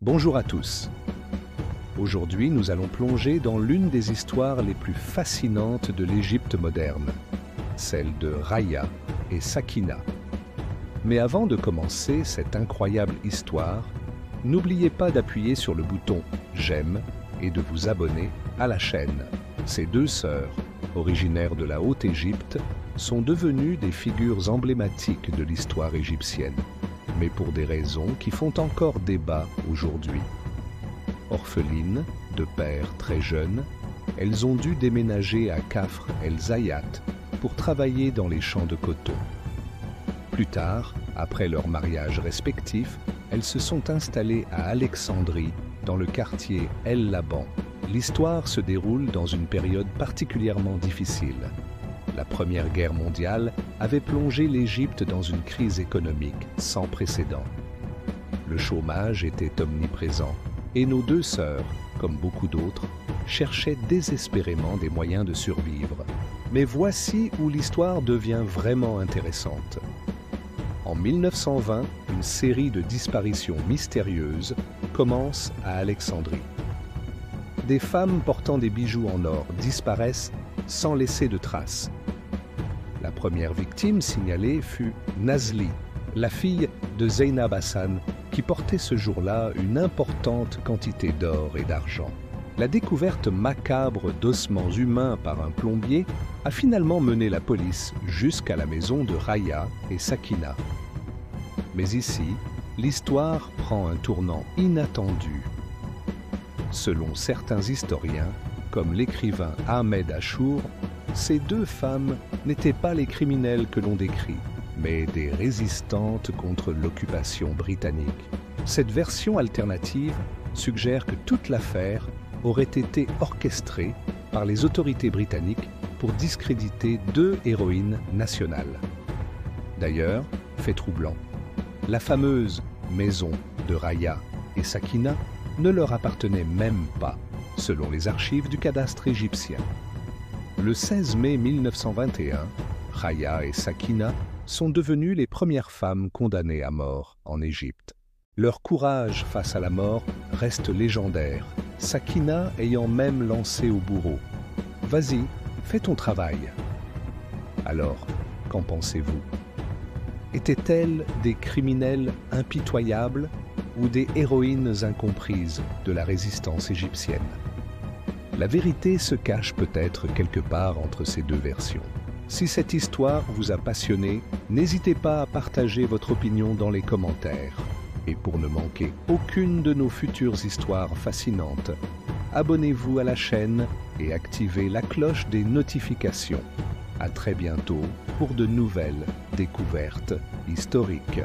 Bonjour à tous. Aujourd'hui, nous allons plonger dans l'une des histoires les plus fascinantes de l'Égypte moderne, celle de Raya et Sakina. Mais avant de commencer cette incroyable histoire, n'oubliez pas d'appuyer sur le bouton « J'aime » et de vous abonner à la chaîne. Ces deux sœurs, originaires de la Haute-Égypte, sont devenues des figures emblématiques de l'histoire égyptienne, mais pour des raisons qui font encore débat aujourd'hui. Orphelines, de pères très jeunes, elles ont dû déménager à Kafr el-Zayat pour travailler dans les champs de coton. Plus tard, après leur mariage respectif, elles se sont installées à Alexandrie, dans le quartier El-Laban. L'histoire se déroule dans une période particulièrement difficile. La Première Guerre mondiale avait plongé l'Égypte dans une crise économique sans précédent. Le chômage était omniprésent et nos deux sœurs, comme beaucoup d'autres, cherchaient désespérément des moyens de survivre. Mais voici où l'histoire devient vraiment intéressante. En 1920, une série de disparitions mystérieuses commence à Alexandrie. Des femmes portant des bijoux en or disparaissent sans laisser de traces. La première victime signalée fut Nazli, la fille de Zeynab Hassan, qui portait ce jour-là une importante quantité d'or et d'argent. La découverte macabre d'ossements humains par un plombier a finalement mené la police jusqu'à la maison de Raya et Sakina. Mais ici, l'histoire prend un tournant inattendu. Selon certains historiens, comme l'écrivain Ahmed Achour, ces deux femmes n'étaient pas les criminels que l'on décrit, mais des résistantes contre l'occupation britannique. Cette version alternative suggère que toute l'affaire aurait été orchestrée par les autorités britanniques pour discréditer deux héroïnes nationales. D'ailleurs, fait troublant, la fameuse maison de Raya et Sakina ne leur appartenait même pas, selon les archives du cadastre égyptien. Le 16 mai 1921, Raya et Sakina sont devenues les premières femmes condamnées à mort en Égypte. Leur courage face à la mort reste légendaire, Sakina ayant même lancé au bourreau « Vas-y, fais ton travail ». Alors, qu'en pensez-vous? Étaient-elles des criminels impitoyables ou des héroïnes incomprises de la résistance égyptienne? La vérité se cache peut-être quelque part entre ces deux versions. Si cette histoire vous a passionné, n'hésitez pas à partager votre opinion dans les commentaires. Et pour ne manquer aucune de nos futures histoires fascinantes, abonnez-vous à la chaîne et activez la cloche des notifications. À très bientôt pour de nouvelles découvertes historiques.